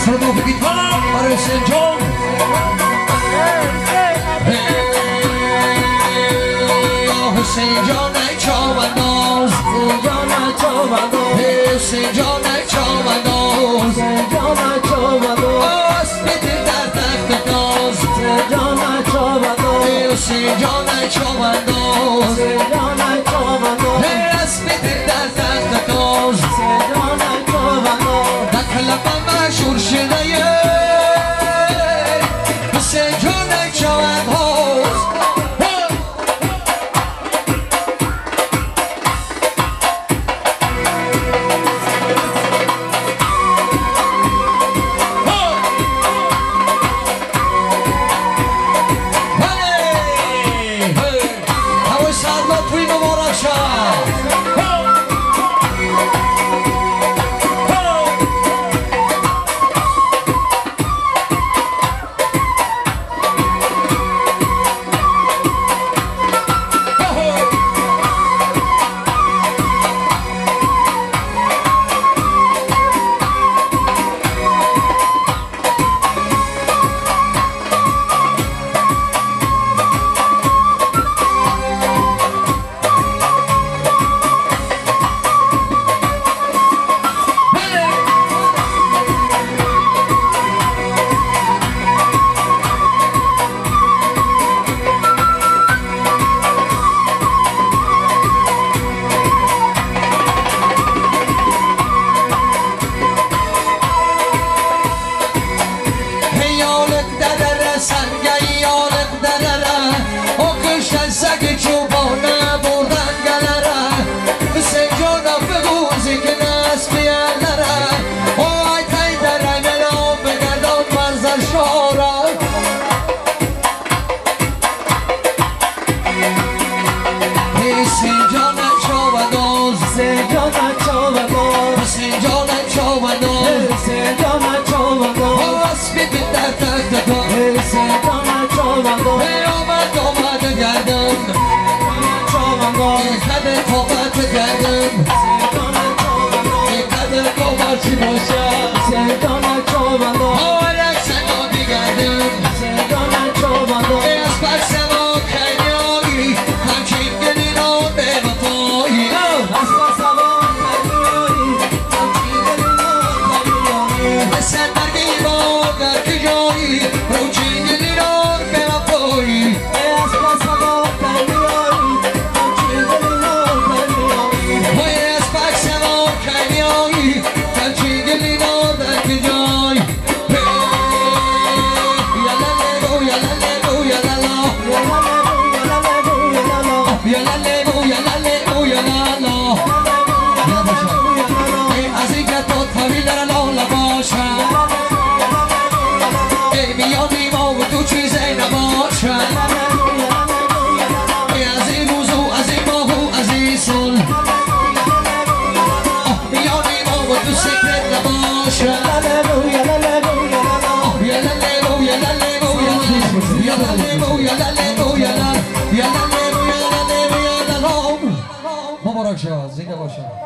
صدا بگید برای حسین جان حسین جان ای چاونداز حسین جان ای چاونداز حسین جان ای چاونداز حسین جان ای چاونداز بده در تخت ناز حسین جان ای چاونداز حسین جان ای چاونداز حسین جان ای چاونداز بده در تخت ناز حسین جان ای چاونداز دکلم مشهور شده حسین جان ای چاونداز مبارک شد زنده باشد